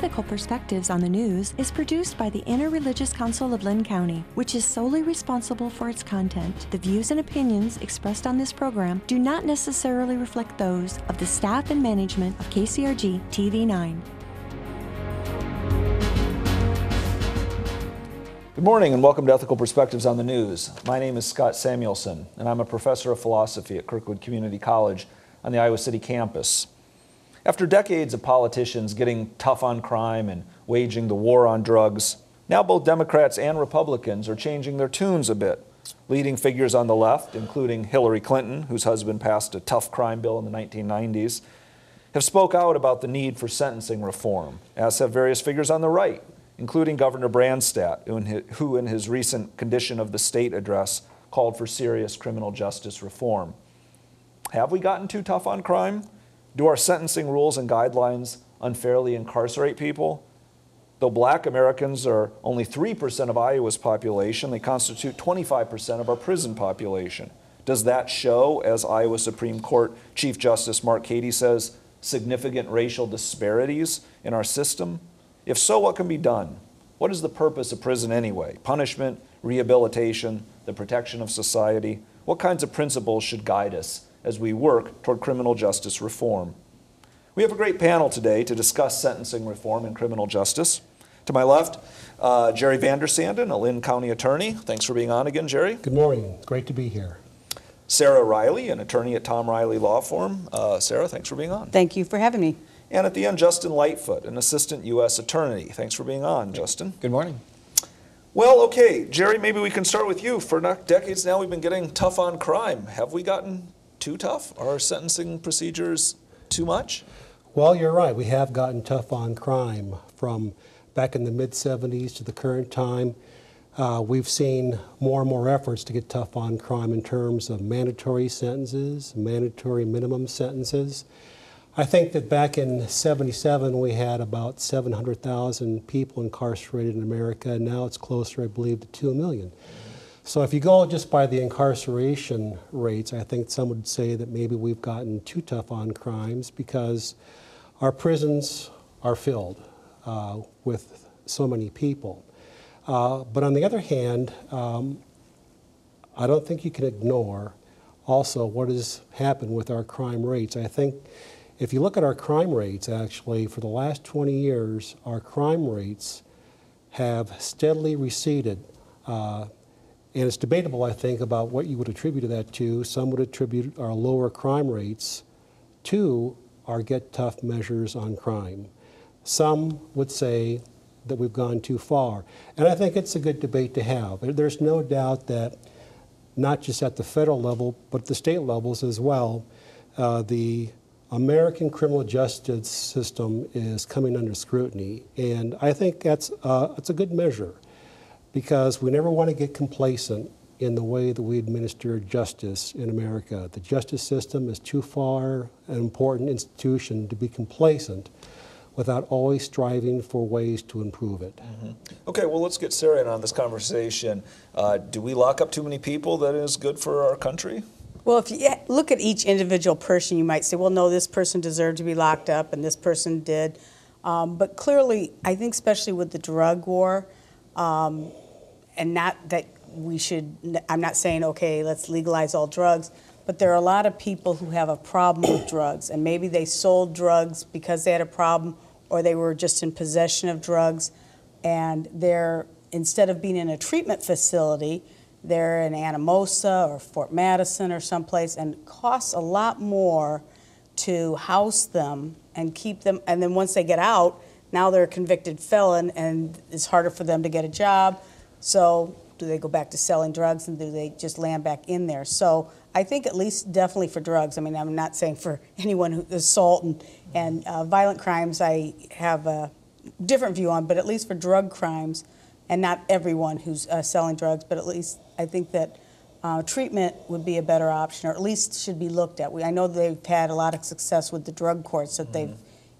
Ethical Perspectives on the News is produced by the Interreligious Council of Lynn County, which is solely responsible for its content. The views and opinions expressed on this program do not necessarily reflect those of the staff and management of KCRG TV9. Good morning and welcome to Ethical Perspectives on the News. My name is Scott Samuelson and I'm a professor of philosophy at Kirkwood Community College on the Iowa City campus. After decades of politicians getting tough on crime and waging the war on drugs, now both Democrats and Republicans are changing their tunes a bit. Leading figures on the left, including Hillary Clinton, whose husband passed a tough crime bill in the 1990s, have spoke out about the need for sentencing reform, as have various figures on the right, including Governor Branstad, who in his recent Condition of the State address called for serious criminal justice reform. Have we gotten too tough on crime? Do our sentencing rules and guidelines unfairly incarcerate people? Though black Americans are only 3% of Iowa's population, they constitute 25% of our prison population. Does that show, as Iowa Supreme Court Chief Justice Mark Cady says, significant racial disparities in our system? If so, what can be done? What is the purpose of prison anyway? Punishment, rehabilitation, the protection of society? What kinds of principles should guide us as we work toward criminal justice reform? We have a great panel today to discuss sentencing reform and criminal justice. To my left, Jerry Vander, a Lynn County attorney. Thanks for being on again, Jerry. Good morning. Great to be here. Sara Riley, an attorney at Tom Riley Law Firm. Sara, thanks for being on. Thank you for having me. And at the end, Justin Lightfoot, an assistant U.S. attorney. Thanks for being on, Justin. Good morning. Well, okay, Jerry, maybe we can start with you. For decades now, we've been getting tough on crime. Have we gotten too tough? Are our sentencing procedures too much? Well, you're right. We have gotten tough on crime from back in the mid-'70s to the current time. We've seen more and more efforts to get tough on crime in terms of mandatory sentences, mandatory minimum sentences. I think that back in '77 we had about 700,000 people incarcerated in America, and now it's closer, I believe, to 2 million. So if you go just by the incarceration rates, I think some would say that maybe we've gotten too tough on crimes because our prisons are filled with so many people. But on the other hand, I don't think you can ignore also what has happened with our crime rates. I think if you look at our crime rates, actually, for the last 20 years, our crime rates have steadily receded. And it's debatable, I think, about what you would attribute that to. Some would attribute our lower crime rates to our get tough measures on crime. Some would say that we've gone too far. And I think it's a good debate to have. There's no doubt that not just at the federal level, but at the state levels as well, the American criminal justice system is coming under scrutiny. And I think that's it's a good measure, because we never want to get complacent in the way that we administer justice in America. The justice system is too far an important institution to be complacent without always striving for ways to improve it. Mm-hmm. Okay, well, let's get Sara in on this conversation. Do we lock up too many people that is good for our country? Well, if you look at each individual person, you might say, well, no, this person deserved to be locked up and this person did. But clearly, I think especially with the drug war, and not that we should, I'm not saying, okay, let's legalize all drugs, but there are a lot of people who have a problem with drugs, and maybe they sold drugs because they had a problem, or they were just in possession of drugs, and they're, instead of being in a treatment facility, they're in Anamosa or Fort Madison or someplace, and it costs a lot more to house them and keep them, and then once they get out, now they're a convicted felon, and it's harder for them to get a job. So do they go back to selling drugs, and do they just land back in there? So I think at least definitely for drugs. I mean, I'm not saying for anyone who assault and violent crimes I have a different view on, but at least for drug crimes, and not everyone who's selling drugs, but at least I think that treatment would be a better option, or at least should be looked at. I know they've had a lot of success with the drug courts that they've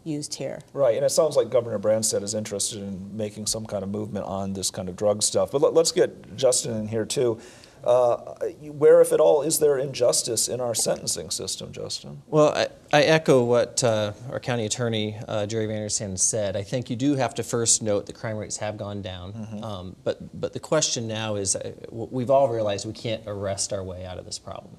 used here. Right, and it sounds like Governor Branstad is interested in making some kind of movement on this kind of drug stuff. But let's get Justin in here too. where, if at all, is there injustice in our sentencing system, Justin? Well, I echo what our county attorney, Jerry Vander said. I think you do have to first note that crime rates have gone down. But the question now is, we've all realized we can't arrest our way out of this problem.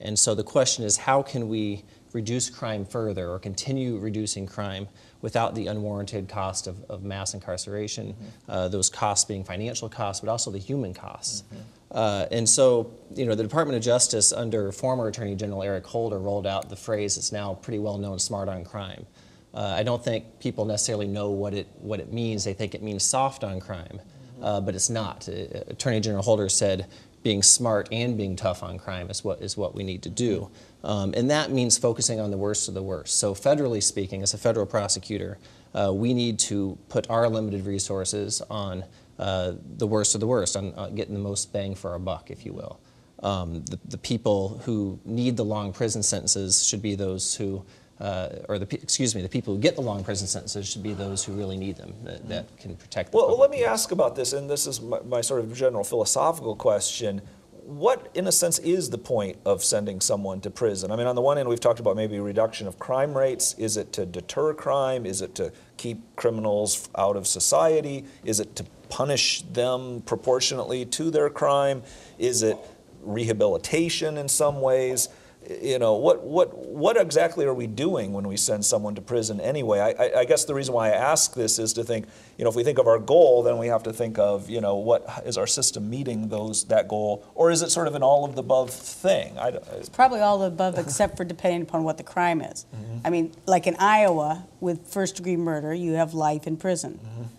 And so the question is, how can we reduce crime further or continue reducing crime without the unwarranted cost of mass incarceration, those costs being financial costs, but also the human costs. And so, the Department of Justice under former Attorney General Eric Holder rolled out the phrase that's now pretty well known, smart on crime. I don't think people necessarily know what it means. They think it means soft on crime, but it's not. Attorney General Holder said being smart and being tough on crime is what we need to do. And that means focusing on the worst of the worst. So federally speaking, as a federal prosecutor, we need to put our limited resources on the worst of the worst, on getting the most bang for our buck, if you will. The people who need the long prison sentences should be those who, the people who get the long prison sentences should be those who really need them, that can protect the public. Well, let me ask about this, and this is my sort of general philosophical question. What, in a sense, is the point of sending someone to prison? I mean, on the one hand, we've talked about maybe reduction of crime rates. Is it to deter crime? Is it to keep criminals out of society? Is it to punish them proportionately to their crime? Is it rehabilitation in some ways? What exactly are we doing when we send someone to prison anyway? I guess the reason why I ask this is to think, if we think of our goal, then we have to think of, what is our system meeting that goal, or is it sort of an all of the above thing? It's probably all of the above, except for depending upon what the crime is. I mean, like in Iowa, with first-degree murder, you have life in prison.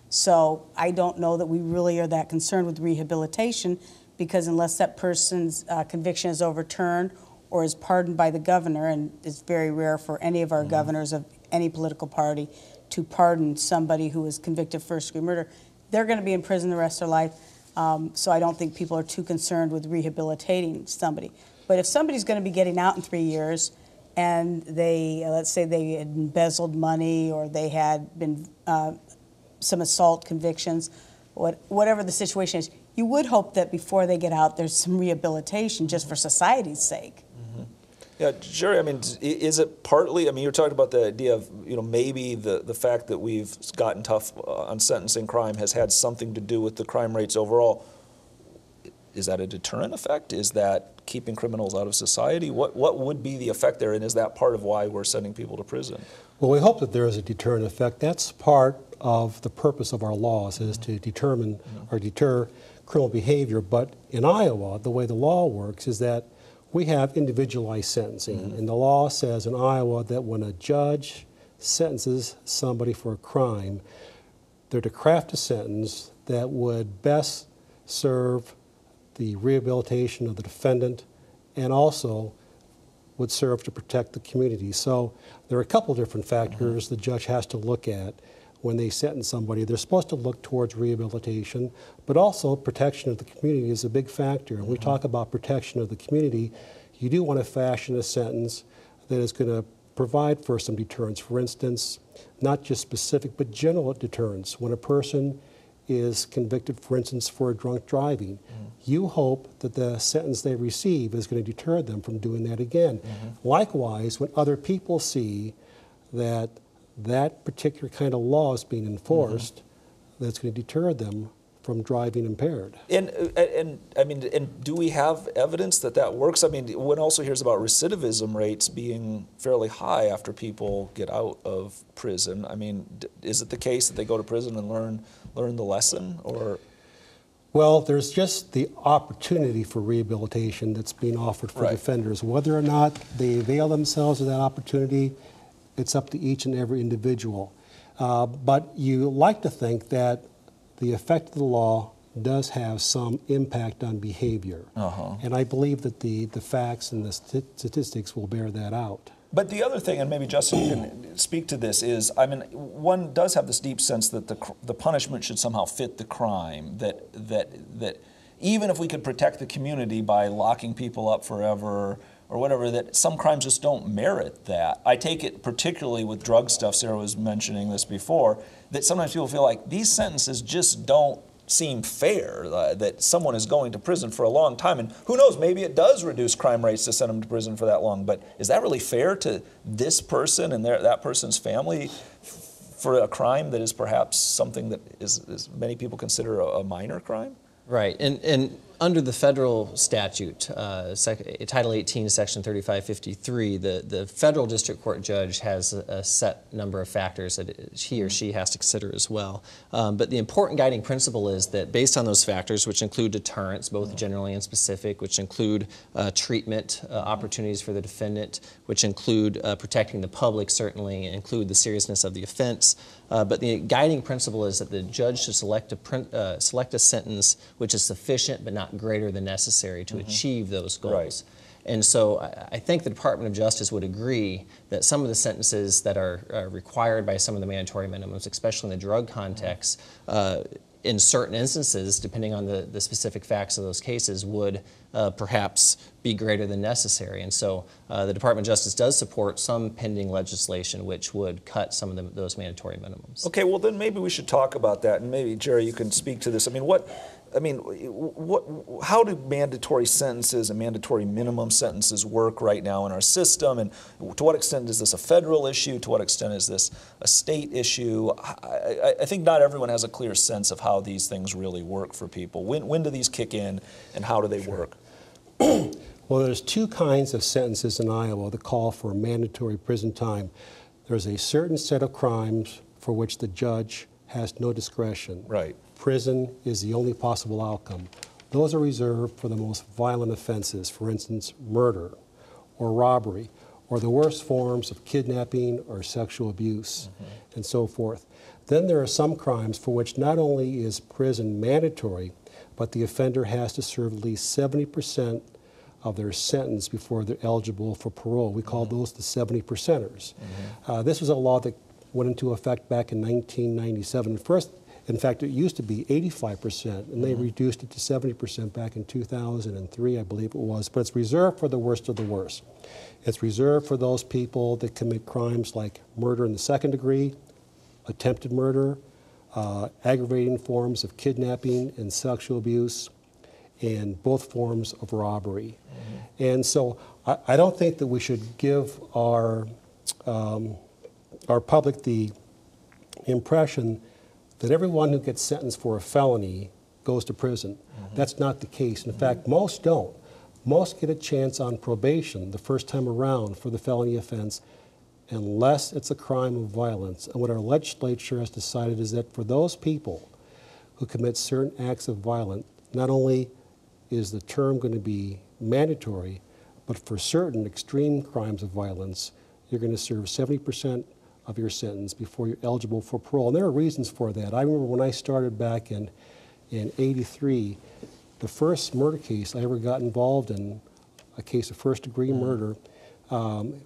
So I don't know that we really are that concerned with rehabilitation, because unless that person's conviction is overturned or is pardoned by the governor, and it's very rare for any of our governors of any political party to pardon somebody who is convicted of first-degree murder, they're going to be in prison the rest of their life. So I don't think people are too concerned with rehabilitating somebody. But if somebody's going to be getting out in 3 years and they, let's say they had embezzled money or they had been some assault convictions, whatever the situation is, you would hope that before they get out there's some rehabilitation just for society's sake. Yeah, Jerry, I mean, is it partly, I mean, you're talking about the idea of, maybe the fact that we've gotten tough on sentencing crime has had something to do with the crime rates overall. Is that a deterrent effect? Is that keeping criminals out of society? What would be the effect there, and is that part of why we're sending people to prison? Well, we hope that there is a deterrent effect. That's part of the purpose of our laws, is to determine or deter criminal behavior. But in Iowa, the way the law works is that we have individualized sentencing, and the law says in Iowa that when a judge sentences somebody for a crime, they're to craft a sentence that would best serve the rehabilitation of the defendant and also would serve to protect the community. So there are a couple different factors the judge has to look at when they sentence somebody. They're supposed to look towards rehabilitation, but also protection of the community is a big factor. When we talk about protection of the community, you do want to fashion a sentence that is going to provide for some deterrence. For instance, not just specific, but general deterrence. When a person is convicted, for instance, for drunk driving, you hope that the sentence they receive is going to deter them from doing that again. Likewise, when other people see that that particular kind of law is being enforced, that's going to deter them from driving impaired. And I mean, and do we have evidence that that works? I mean, one also hears about recidivism rates being fairly high after people get out of prison. I mean, is it the case that they go to prison and learn the lesson, or? Well, there's just the opportunity for rehabilitation that's being offered for defenders. Whether or not they avail themselves of that opportunity, it's up to each and every individual. But you like to think that the effect of the law does have some impact on behavior. And I believe that the facts and the statistics will bear that out. But the other thing, and maybe Justin you can speak to this, is, I mean, one does have this deep sense that the punishment should somehow fit the crime, that even if we could protect the community by locking people up forever or whatever, that some crimes just don't merit that. I take it particularly with drug stuff, Sara was mentioning this before, that sometimes people feel like these sentences just don't seem fair that someone is going to prison for a long time. And who knows, maybe it does reduce crime rates to send them to prison for that long. But is that really fair to this person and that person's family for a crime that is perhaps something that is many people consider a minor crime? Right, and under the federal statute, Title 18, Section 3553, the federal district court judge has a set number of factors that he or she has to consider as well. But the important guiding principle is that based on those factors, which include deterrence, both generally and specific, which include treatment opportunities for the defendant, which include protecting the public, certainly, include the seriousness of the offense. But the guiding principle is that the judge should select a sentence which is sufficient but not greater than necessary to achieve those goals. Right. And so I think the Department of Justice would agree that some of the sentences that are required by some of the mandatory minimums, especially in the drug context, in certain instances, depending on the specific facts of those cases, would perhaps be greater than necessary. And so the Department of Justice does support some pending legislation which would cut some of those mandatory minimums. Okay, well then maybe we should talk about that, and maybe Jerry, you can speak to this. How do mandatory sentences and mandatory minimum sentences work right now in our system, and to what extent is this a federal issue? To what extent is this a state issue? I think not everyone has a clear sense of how these things really work for people. When do these kick in, and how do they work? Well, there's two kinds of sentences in Iowa that call for mandatory prison time. There's a certain set of crimes for which the judge has no discretion. Right. Prison is the only possible outcome. Those are reserved for the most violent offenses, for instance, murder or robbery, or the worst forms of kidnapping or sexual abuse, and so forth. Then there are some crimes for which not only is prison mandatory, but the offender has to serve at least 70% of their sentence before they're eligible for parole. We call those the 70%ers. This was a law that went into effect back in 1997. First, in fact, it used to be 85%, and they reduced it to 70% back in 2003, I believe it was. But it's reserved for the worst of the worst. It's reserved for those people that commit crimes like murder in the second degree, attempted murder, aggravating forms of kidnapping and sexual abuse, and both forms of robbery. And so I don't think that we should give our public the impression that everyone who gets sentenced for a felony goes to prison. That's not the case. In fact, most don't. Most get a chance on probation the first time around for the felony offense, unless it's a crime of violence. And what our legislature has decided is that for those people who commit certain acts of violence, not only is the term going to be mandatory, but for certain extreme crimes of violence, you're going to serve 70% of your sentence before you're eligible for parole. And there are reasons for that. I remember when I started back in 83, the first murder case I ever got involved in, a case of first-degree murder,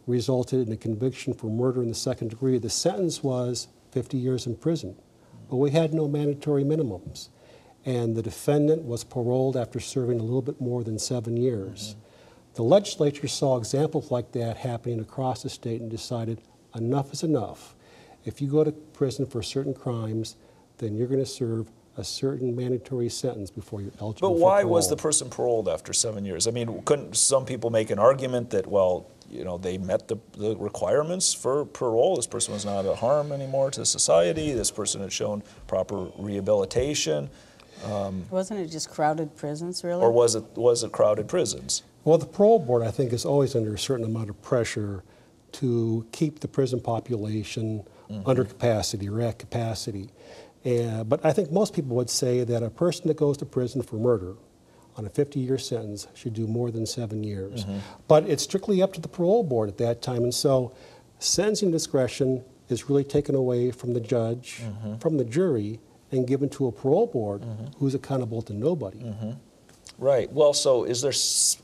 resulted in a conviction for murder in the second degree. The sentence was 50 years in prison, but we had no mandatory minimums. And the defendant was paroled after serving a little bit more than 7 years. The legislature saw examples like that happening across the state and decided enough is enough. If you go to prison for certain crimes, then you're going to serve a certain mandatory sentence before you're eligible for parole. But why was the person paroled after 7 years? I mean, couldn't some people make an argument that, well, you know, they met the requirements for parole? This person was not a harm anymore to society. This person had shown proper rehabilitation. Wasn't it just crowded prisons, really? Or was it crowded prisons? Well, the parole board, I think, is always under a certain amount of pressure to keep the prison population under capacity or at capacity. But I think most people would say that a person that goes to prison for murder on a 50-year sentence should do more than 7 years. But it's strictly up to the parole board at that time. And so sentencing discretion is really taken away from the judge, from the jury, and given to a parole board who's accountable to nobody. Right. Well, so is there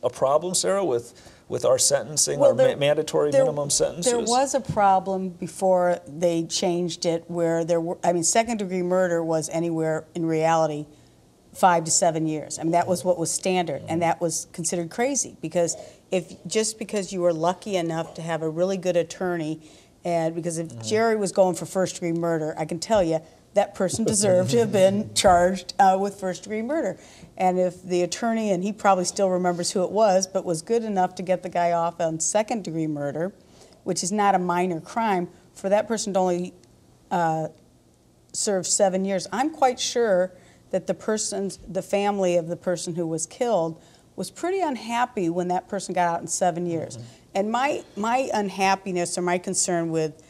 a problem, Sarah, with our sentencing, Well, our mandatory minimum sentences? There was a problem before they changed it where there were, I mean, second-degree murder was anywhere, in reality, 5 to 7 years. I mean, that was what was standard, and that was considered crazy because just because you were lucky enough to have a really good attorney, and because if Jerry was going for first-degree murder, I can tell you, that person deserved to have been charged with first-degree murder. And if the attorney, and he probably still remembers who it was, but was good enough to get the guy off on second-degree murder, which is not a minor crime, for that person to only serve 7 years, I'm quite sure that the family of the person who was killed was pretty unhappy when that person got out in 7 years. And my unhappiness or my concern with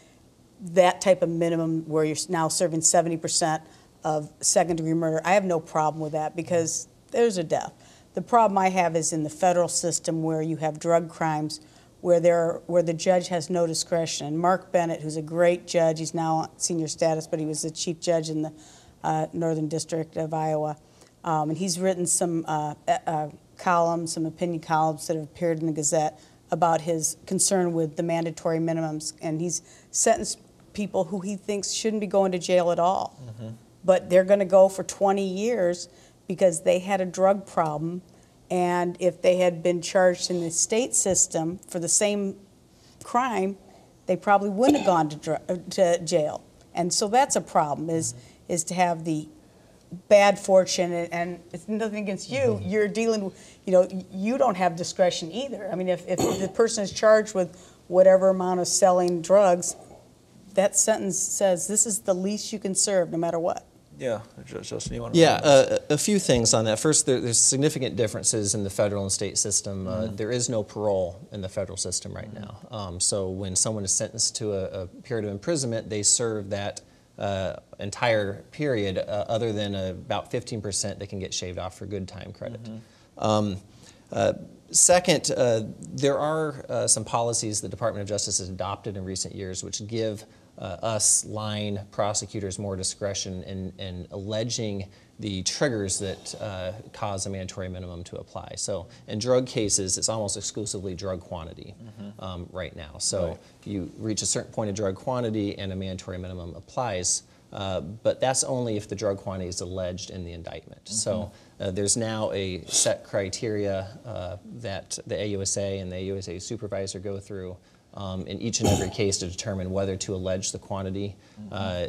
that type of minimum where you're now serving 70% of second-degree murder, I have no problem with that because there's a death. The problem I have is in the federal system where you have drug crimes where the judge has no discretion. And Mark Bennett, who's a great judge, he's now on senior status, but he was the chief judge in the Northern District of Iowa, and he's written some columns, some opinion columns that have appeared in the Gazette about his concern with the mandatory minimums, and he's sentenced people who he thinks shouldn't be going to jail at all. But they're going to go for 20 years because they had a drug problem, and if they had been charged in the state system for the same crime, they probably wouldn't have gone to jail. And so that's a problem, is to have the bad fortune, and it's nothing against you. You're dealing, you don't have discretion either. I mean, if the person is charged with whatever amount of selling drugs, that sentence says this is the least you can serve no matter what. Yeah, Justin, you want to? Yeah, a few things on that. First, there's significant differences in the federal and state system. There is no parole in the federal system right now. So when someone is sentenced to a period of imprisonment, they serve that entire period, other than about 15% that can get shaved off for good time credit. Second, there are some policies the Department of Justice has adopted in recent years which give us line prosecutors more discretion in alleging the triggers that cause a mandatory minimum to apply. So in drug cases, it's almost exclusively drug quantity right now. So you reach a certain point of drug quantity and a mandatory minimum applies, but that's only if the drug quantity is alleged in the indictment. So there's now a set criteria that the AUSA and the AUSA supervisor go through in each and every case to determine whether to allege the quantity.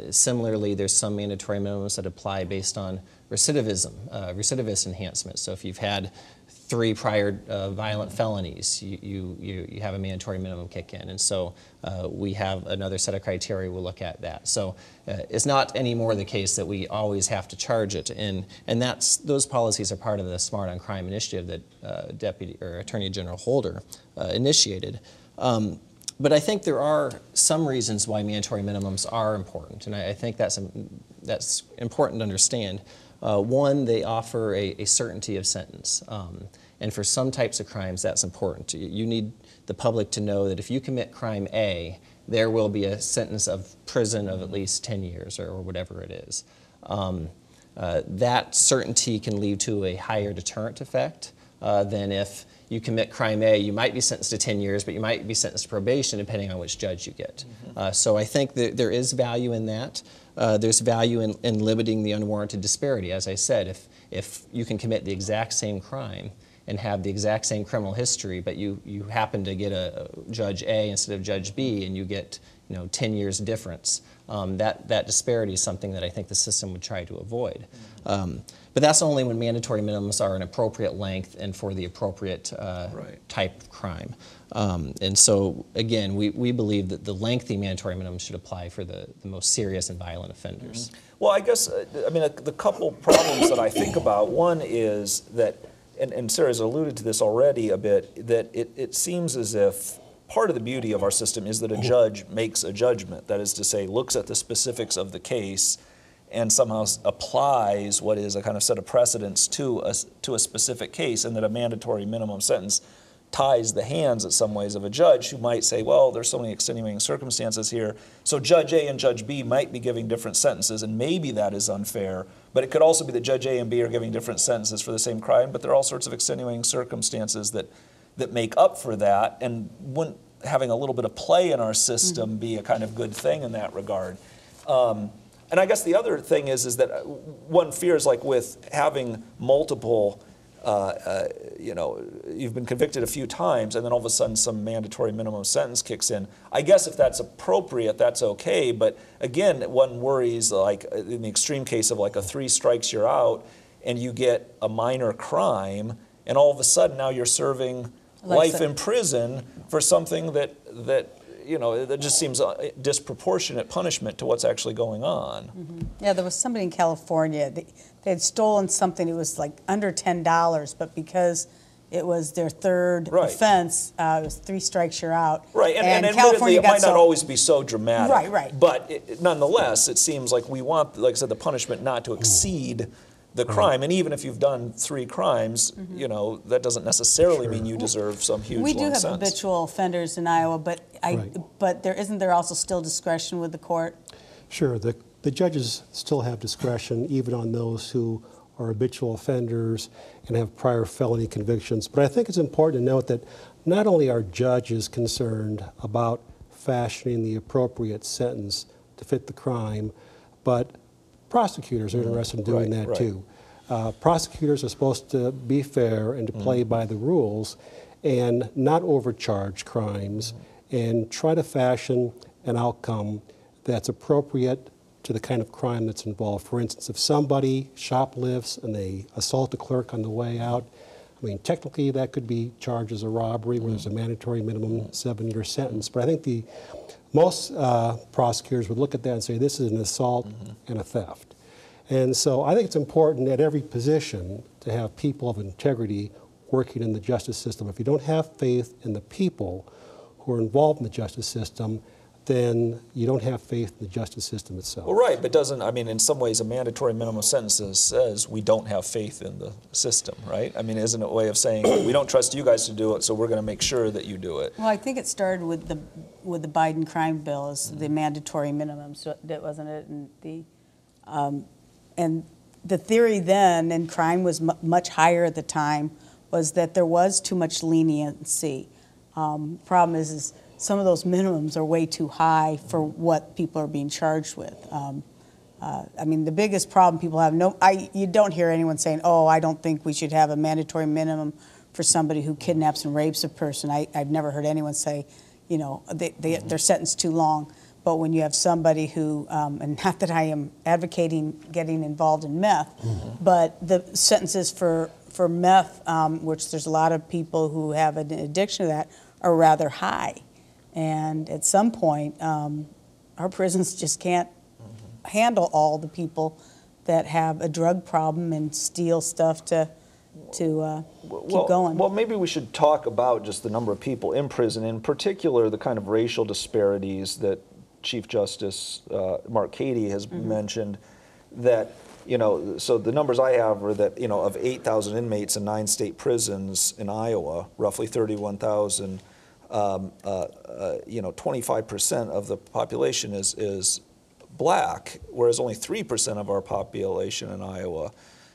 Similarly, there's some mandatory minimums that apply based on recidivism, recidivist enhancement. So if you've had 3 prior violent felonies, you have a mandatory minimum kick in. And so we have another set of criteria, we'll look at that. So it's not anymore the case that we always have to charge it. And those policies are part of the Smart on Crime initiative that Deputy or Attorney General Holder initiated. But I think there are some reasons why mandatory minimums are important, and I think that's important to understand. One, they offer a certainty of sentence, and for some types of crimes that's important. You need the public to know that if you commit crime A, there will be a sentence of prison of at least 10 years or whatever it is. That certainty can lead to a higher deterrent effect than if you commit crime A, you might be sentenced to 10 years, but you might be sentenced to probation depending on which judge you get. So I think that there is value in that. There's value in limiting the unwarranted disparity. As I said, if you can commit the exact same crime and have the exact same criminal history, but you happen to get a Judge A instead of Judge B and you get 10 years difference, that disparity is something that I think the system would try to avoid. But that's only when mandatory minimums are an appropriate length and for the appropriate type of crime. And so, again, we believe that the lengthy mandatory minimum should apply for the most serious and violent offenders. Well, I guess, the couple problems that I think about, one is that, and Sarah's alluded to this already a bit, that it seems as if part of the beauty of our system is that a judge makes a judgment, that is to say, looks at the specifics of the case and somehow applies what is a kind of set of precedents to a specific case, and that a mandatory minimum sentence ties the hands in some ways of a judge who might say, well, there's so many extenuating circumstances here, so Judge A and Judge B might be giving different sentences, and maybe that is unfair, but it could also be that Judge A and B are giving different sentences for the same crime, but there are all sorts of extenuating circumstances that make up for that, and wouldn't having a little bit of play in our system be a kind of good thing in that regard? And I guess the other thing is that one fears, like with having multiple you know, you've been convicted a few times, and then all of a sudden some mandatory minimum sentence kicks in. I guess if that's appropriate, that's okay. But again, one worries, like in the extreme case of like a 3 strikes you're out, and you get a minor crime, and all of a sudden now you're serving life in prison for something that you know, that just seems disproportionate punishment to what's actually going on. Mm-hmm. Yeah, there was somebody in California, they had stolen something, it was like under $10, but because it was their third offense, it was 3 strikes, you're out. Right, and admittedly, it might not always be so dramatic. Right, right. But nonetheless, it seems like we want, like I said, the punishment not to exceed the crime, and even if you've done 3 crimes, you know, that doesn't necessarily mean you deserve some huge We do long have sentence. habitual offenders in Iowa, but but isn't there also still discretion with the court? Sure, the judges still have discretion even on those who are habitual offenders and have prior felony convictions. But I think it's important to note that not only are judges concerned about fashioning the appropriate sentence to fit the crime, but prosecutors are interested in doing that too. Prosecutors are supposed to be fair and to play by the rules and not overcharge crimes and try to fashion an outcome that's appropriate to the kind of crime that's involved. For instance, if somebody shoplifts and they assault a clerk on the way out, I mean, technically that could be charged as a robbery where there's a mandatory minimum 7-year sentence. But I think most prosecutors would look at that and say this is an assault and a theft. And so I think it's important at every position to have people of integrity working in the justice system. If you don't have faith in the people who are involved in the justice system, then you don't have faith in the justice system itself. Well, right, but doesn't, I mean, in some ways a mandatory minimum sentence says we don't have faith in the system, right? I mean, isn't it a way of saying we don't trust you guys to do it, so we're going to make sure that you do it? Well, I think it started with the Biden crime bill as the mandatory minimum, so wasn't it? And the theory then, and crime was much higher at the time, was that there was too much leniency. Problem is some of those minimums are way too high for what people are being charged with. I mean, the biggest problem people have, you don't hear anyone saying, oh, I don't think we should have a mandatory minimum for somebody who kidnaps and rapes a person. I've never heard anyone say, you know, they're sentenced too long. But when you have somebody who, and not that I am advocating getting involved in meth, but the sentences for meth, which there's a lot of people who have an addiction to that, are rather high. And at some point, our prisons just can't handle all the people that have a drug problem and steal stuff to keep going. Well, maybe we should talk about just the number of people in prison, in particular the kind of racial disparities that Chief Justice Mark Cady has mentioned. That, you know, so the numbers I have are that, you know, of 8,000 inmates in 9 state prisons in Iowa, roughly 31,000. You know, 25% of the population is black, whereas only 3% of our population in Iowa,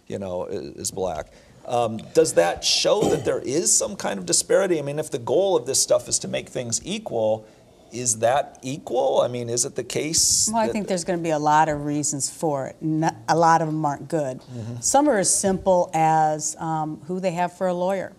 you know, is black. Does that show that there is some kind of disparity? I mean, if the goal of this stuff is to make things equal, is that equal? I mean, is it the case? Well, I think there's going to be a lot of reasons for it. A lot of them aren't good. Some are as simple as who they have for a lawyer.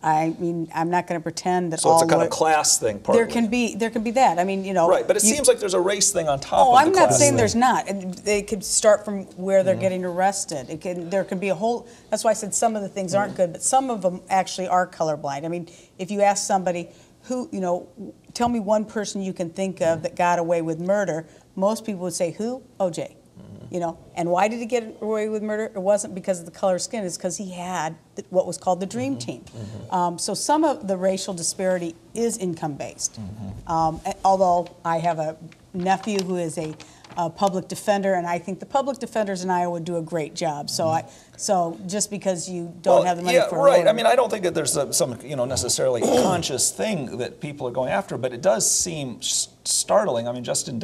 I mean, I'm not going to pretend that so it's a kind of class thing, partly. There can be that. I mean, you know. Right, but it seems like there's a race thing on top of the class. Oh, I'm not saying thing. there's not. They could start from where they're getting arrested. There can be a whole. That's why I said some of the things aren't good, but some of them actually are colorblind. I mean, if you ask somebody who, you know, tell me one person you can think of that got away with murder, most people would say who? O.J. You know, and why did he get away with murder? It wasn't because of the color of skin. It's because he had what was called the dream team. So some of the racial disparity is income-based. Although I have a nephew who is a public defender, and I think the public defenders in Iowa do a great job. So just because you don't have the money for a lawyer. I mean, I don't think that there's some, you know, necessarily conscious thing that people are going after, but it does seem startling. I mean, Justin,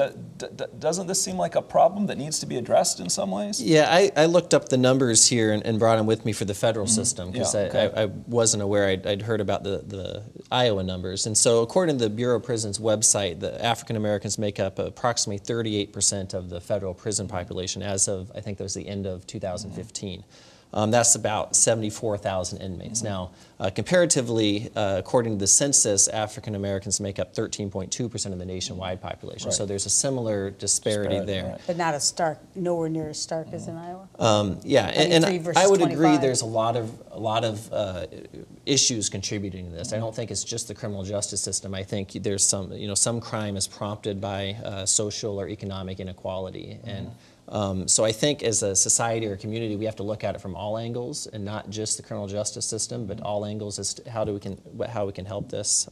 doesn't this seem like a problem that needs to be addressed in some ways? Yeah, I looked up the numbers here and brought them with me for the federal system because I wasn't aware. I'd heard about the Iowa numbers. And so according to the Bureau of Prisons website, the African Americans make up approximately 38% of the federal prison population as of, I think that was the end of 2015. That's about 74,000 inmates. Now, comparatively, according to the census, African Americans make up 13.2% of the nationwide population. Right. So there's a similar disparity there. Right. But not as stark, nowhere near as stark as in Iowa. Yeah, and 23 versus I would agree 25. there's a lot of issues contributing to this. I don't think it's just the criminal justice system. I think there's some crime is prompted by social or economic inequality. And so I think as a society or community, we have to look at it from all angles and not just the criminal justice system, but all angles as to how we can help this.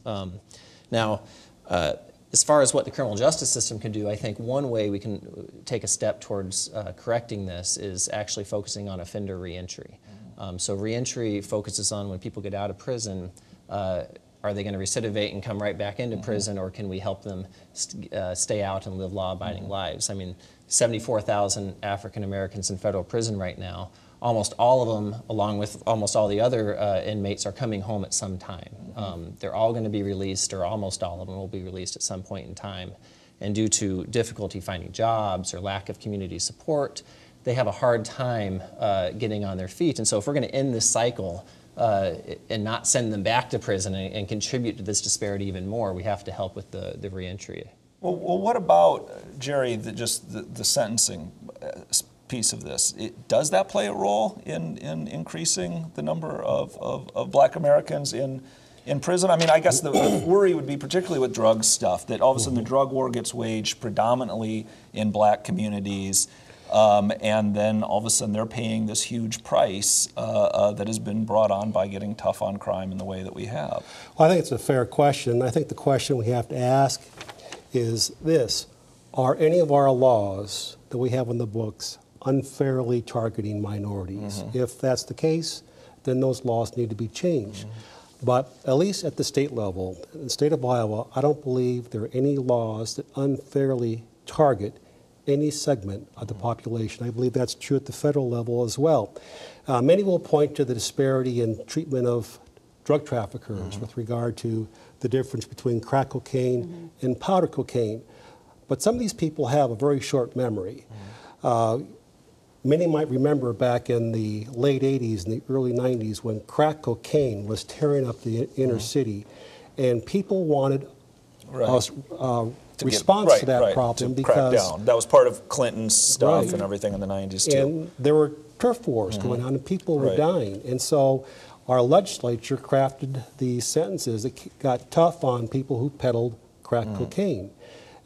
Now, as far as what the criminal justice system can do, I think one way we can take a step towards correcting this is actually focusing on offender reentry. So reentry focuses on when people get out of prison, are they going to recidivate and come right back into prison, or can we help them stay out and live law-abiding lives? I mean, 74,000 African Americans in federal prison right now. Almost all of them, along with almost all the other inmates, are coming home at some time. They're all going to be released, or almost all of them will be released at some point in time. And due to difficulty finding jobs or lack of community support, they have a hard time getting on their feet. And so if we're going to end this cycle and not send them back to prison and contribute to this disparity even more, we have to help with the reentry. Well, what about, Jerry, the sentencing piece of this? Does that play a role in increasing the number of Black Americans in prison? I mean, I guess the worry would be particularly with drug stuff, that all of a sudden the drug war gets waged predominantly in Black communities, and then all of a sudden they're paying this huge price that has been brought on by getting tough on crime in the way that we have. Well, I think it's a fair question. I think the question we have to ask is this: are any of our laws that we have in the books unfairly targeting minorities? If that's the case, then those laws need to be changed. But at least at the state level, in the state of Iowa, I don't believe there are any laws that unfairly target any segment of the population. I believe that's true at the federal level as well. Many will point to the disparity in treatment of drug traffickers with regard to the difference between crack cocaine and powder cocaine. But some of these people have a very short memory. Many might remember back in the late 80s and the early 90s when crack cocaine was tearing up the inner city, and people wanted response to that problem to because crack down. That was part of Clinton's stuff and everything in the 90s too. And there were turf wars going on and people were dying. And so our legislature crafted these sentences that got tough on people who peddled crack cocaine.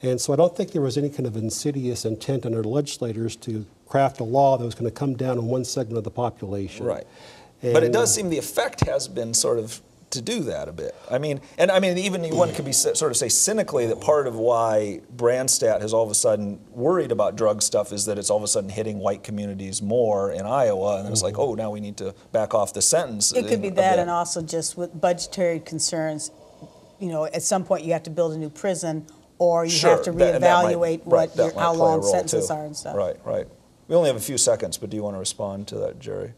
And so I don't think there was any kind of insidious intent on our legislators to craft a law that was going to come down on one segment of the population. Right. And But it does seem the effect has been sort of to do that a bit. I mean, even one could be sort of say cynically that part of why Branstad has all of a sudden worried about drug stuff is that it's all of a sudden hitting white communities more in Iowa, and it's like, oh, now we need to back off the sentence. It could be that, and also just with budgetary concerns. You know, at some point you have to build a new prison, or you have to reevaluate how long sentences are and stuff. Right. We only have a few seconds, but do you want to respond to that, Jerry?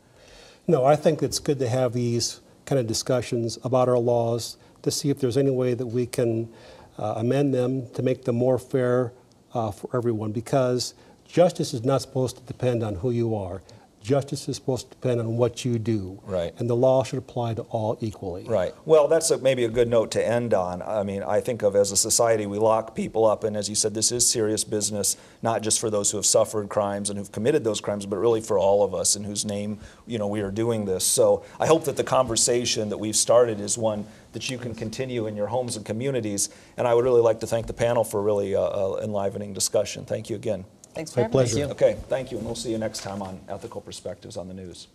No, I think it's good to have these kind of discussions about our laws to see if there's any way that we can amend them to make them more fair for everyone, because justice is not supposed to depend on who you are. Justice is supposed to depend on what you do. Right. And the law should apply to all equally. Right. Well, that's maybe a good note to end on. I mean, I think of as a society, we lock people up, and as you said, this is serious business, not just for those who have suffered crimes and who've committed those crimes, but really for all of us in whose name, we are doing this. So I hope that the conversation that we've started is one that you can continue in your homes and communities, and I would really like to thank the panel for a really enlivening discussion. Thank you again. Thanks for having pleasure. me. Thank Okay, thank you, and we'll see you next time on Ethical Perspectives on the News.